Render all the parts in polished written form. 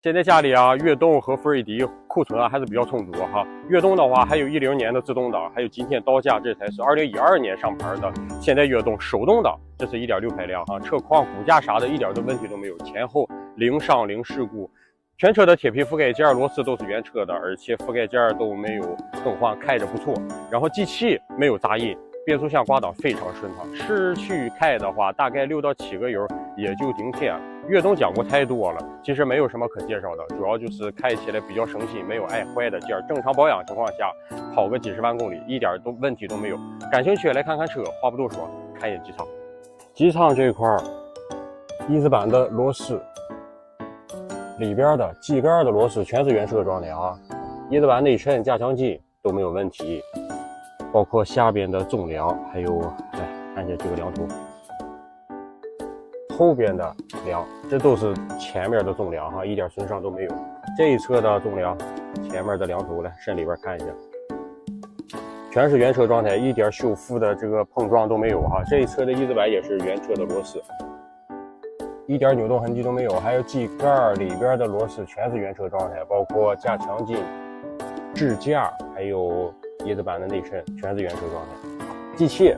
现在家里啊，悦动和福瑞迪库存啊还是比较充足哈。悦动的话还有10年的自动挡，还有今天到价这才是2012年上牌的现代悦动手动挡，这是1.6排量哈，车况骨架啥的一点的问题都没有，前后零伤零事故。全车的铁皮覆盖件螺丝都是原车的，而且覆盖件都没有更换，开着不错。然后机器没有杂音，变速箱挂档非常顺畅。市区开的话，大概6到7个油也就顶天了。悦动讲过太多了，其实没有什么可介绍的，主要就是开起来比较省心，没有爱坏的件，正常保养情况下跑个几十万公里一点问题都没有。感兴趣来看看车，话不多说，看一眼机舱。机舱这一块翼子板的螺丝。里边的机盖的螺丝全是原车装的啊，翼子板内衬、加强筋都没有问题，包括下边的纵梁，还有来看一下这个梁头，后边的梁，这都是前面的纵梁哈，一点损伤都没有。这一侧的纵梁，前面的梁头来渗里边看一下，全是原车状态，一点修复的这个碰撞都没有哈。这一侧的翼子板也是原车的螺丝。一点扭动痕迹都没有，还有机盖里边的螺丝全是原车状态，包括加强筋、支架，还有翼子板的内衬，全是原车状态。机器，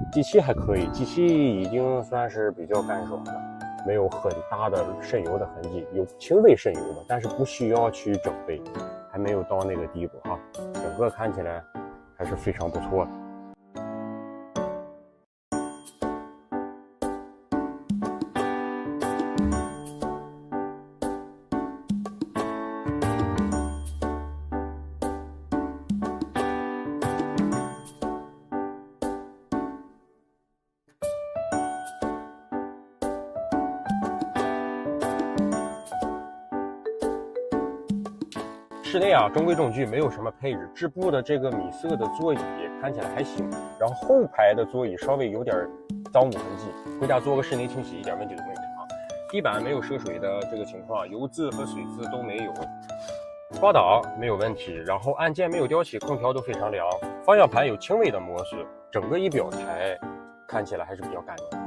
机器还可以，机器已经算是比较干爽了，没有很大的渗油的痕迹，有轻微渗油的，但是不需要去整备，还没有到那个地步啊。整个看起来还是非常不错的。室内啊，中规中矩，没有什么配置。织布的这个米色的座椅看起来还行，然后后排的座椅稍微有点脏污痕迹，回家做个室内清洗一点问题都没有啊。地板没有涉水的这个情况，油渍和水渍都没有。挂档没有问题，然后按键没有掉漆，空调都非常凉。方向盘有轻微的磨损，整个仪表台看起来还是比较干净的啊。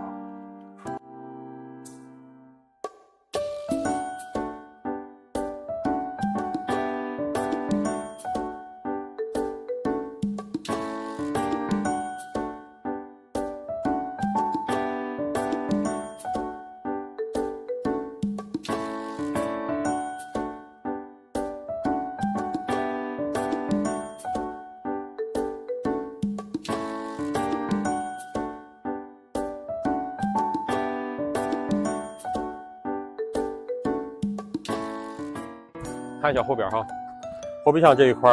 看一下后边哈，后备箱这一块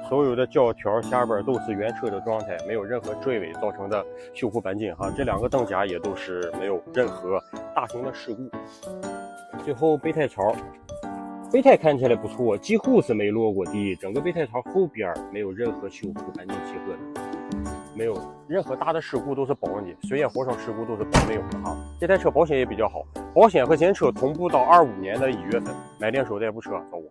所有的胶条下边都是原车的状态，没有任何坠尾造成的修护钣金哈。这2个灯夹也都是没有任何大型的事故。最后备胎槽，备胎看起来不错，几乎是没落过地，整个备胎槽后边没有任何修护钣金契合的，没有任何大的事故，都是保的，水液火烧事故都是保没有的哈。这台车保险也比较好，保险和现车同步到25年的1月份，买店手代步车找我。